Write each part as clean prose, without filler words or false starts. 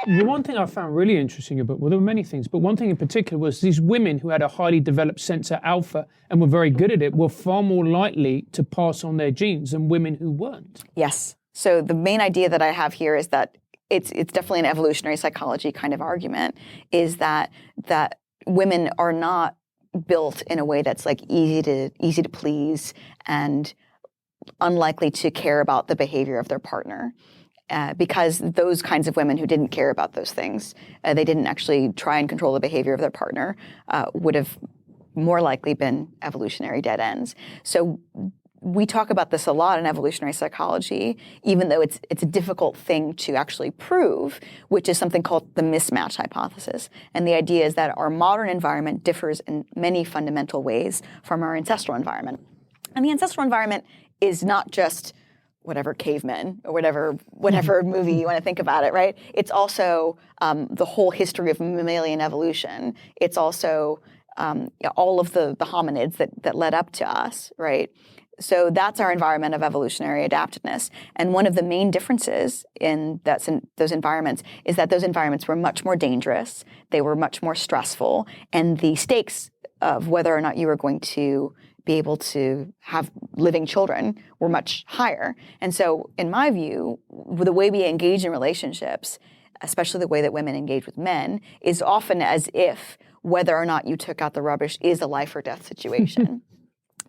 The one thing I found really interesting about, well, there were many things, but one thing in particular was these women who had a highly developed sense of alpha and were very good at it were far more likely to pass on their genes than women who weren't. Yes. So the main idea that I have here is that it's definitely an evolutionary psychology kind of argument, is that women are not built in a way that's like easy to please and unlikely to care about the behavior of their partner. Because those kinds of women who didn't care about those things, they didn't actually try and control the behavior of their partner, would have more likely been evolutionary dead ends. So we talk about this a lot in evolutionary psychology, even though it's a difficult thing to actually prove, which is something called the mismatch hypothesis. And the idea is that our modern environment differs in many fundamental ways from our ancestral environment. And the ancestral environment is not just whatever cavemen or whatever movie you want to think about it, right? It's also the whole history of mammalian evolution. It's also all of the hominids that led up to us, right? So that's our environment of evolutionary adaptedness. And one of the main differences in those environments is that those environments were much more dangerous. They were much more stressful. And the stakes of whether or not you were going to be able to have living children were much higher. And so in my view, the way we engage in relationships, especially the way that women engage with men, is often as if whether or not you took out the rubbish is a life or death situation.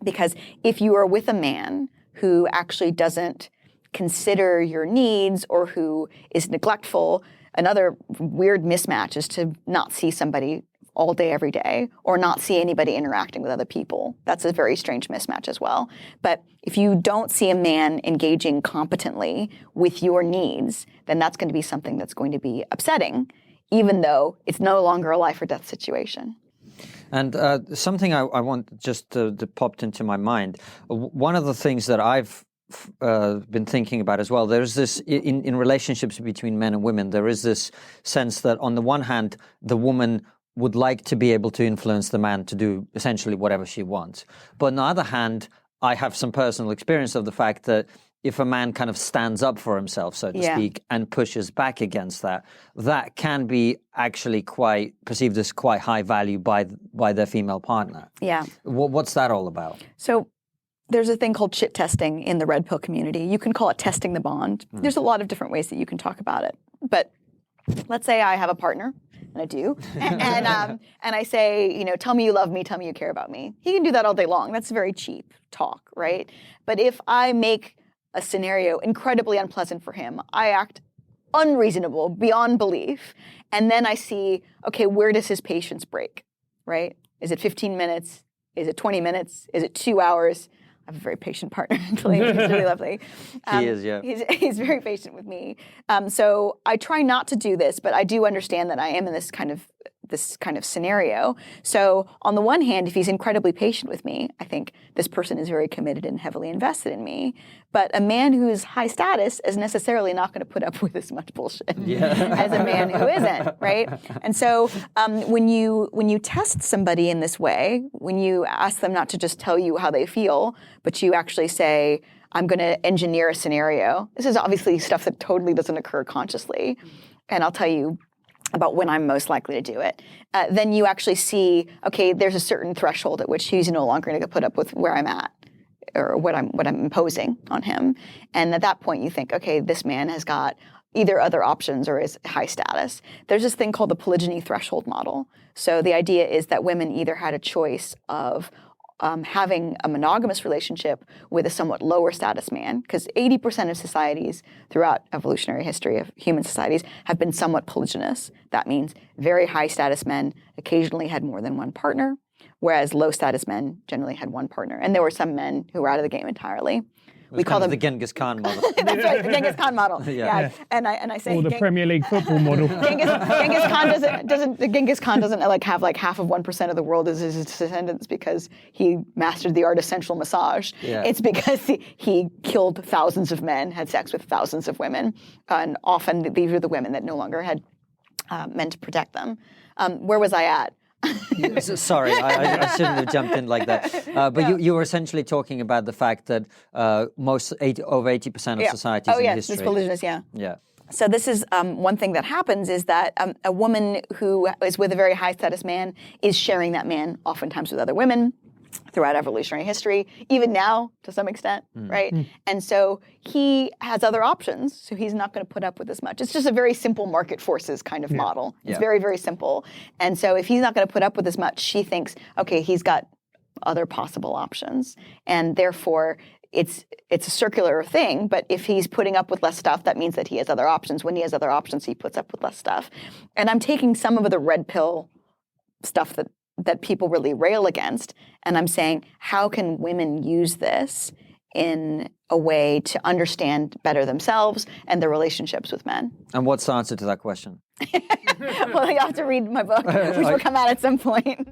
Because if you are with a man who actually doesn't consider your needs or who is neglectful, another weird mismatch is to not see somebody all day, every day, or not see anybody interacting with other people. That's a very strange mismatch as well. But if you don't see a man engaging competently with your needs, then that's going to be something that's going to be upsetting, even though it's no longer a life or death situation. And something I want just to popped into my mind. One of the things that I've been thinking about as well, there's this, in relationships between men and women, there is this sense that on the one hand, the woman would like to be able to influence the man to do essentially whatever she wants. But on the other hand, I have some personal experience of the fact that if a man kind of stands up for himself, so to speak, and pushes back against that, that can be actually quite perceived as quite high value by their female partner. Yeah. What's that all about? So there's a thing called chit testing in the red pill community. You can call it testing the bond. There's a lot of different ways that you can talk about it. But let's say I have a partner, and I do, and I say, tell me you love me, tell me you care about me. He can do that all day long. That's very cheap talk, right? But if I make a scenario incredibly unpleasant for him, I act unreasonable beyond belief, and then I see, okay, where does his patience break, right? Is it 15 minutes? Is it 20 minutes? Is it 2 hours? I have a very patient partner, actually. He's really lovely. He is, yeah. He's very patient with me. So I try not to do this, but I do understand that I am in this kind of scenario. So on the one hand, if he's incredibly patient with me, I think this person is very committed and heavily invested in me. But a man who is high status is necessarily not going to put up with as much bullshit as a man who isn't, right? And so when you test somebody in this way, when you ask them not to just tell you how they feel, but you actually say, I'm going to engineer a scenario. This is obviously stuff that totally doesn't occur consciously. And I'll tell you about when I'm most likely to do it, then you actually see, okay, there's a certain threshold at which he's no longer going to put up with where I'm at or what I'm imposing on him. And at that point you think, okay, this man has got either other options or is high status. There's this thing called the polygyny threshold model. So the idea is that women either had a choice of having a monogamous relationship with a somewhat lower status man, because 80% of societies throughout evolutionary history of human societies have been somewhat polygynous. That means very high status men occasionally had more than one partner, whereas low status men generally had one partner. And there were some men who were out of the game entirely. We call them the Genghis Khan model. That's right, the Genghis Khan model. Yeah. And I say, or the Premier League football model. Genghis Khan doesn't have like half of 1% of the world as his descendants because he mastered the art of sensual massage. Yeah. It's because he killed thousands of men, had sex with thousands of women, and often these were the women that no longer had men to protect them. Where was I at? Sorry, I shouldn't have jumped in like that. But you were essentially talking about the fact that over 80% of societies in history. this polygynous, Yeah. So this is one thing that happens is that a woman who is with a very high status man is sharing that man oftentimes with other women throughout evolutionary history, even now to some extent, right? And so he has other options, so he's not going to put up with as much. It's just a very simple market forces kind of model. It's very, very simple. And so if he's not going to put up with as much, she thinks, okay, he's got other possible options. And therefore, it's a circular thing, but if he's putting up with less stuff, that means that he has other options. When he has other options, he puts up with less stuff. And I'm taking some of the red pill stuff that people really rail against, and I'm saying, how can women use this in a way to understand better themselves and their relationships with men? And what's the answer to that question? Well, you have to read my book, which will come out at some point.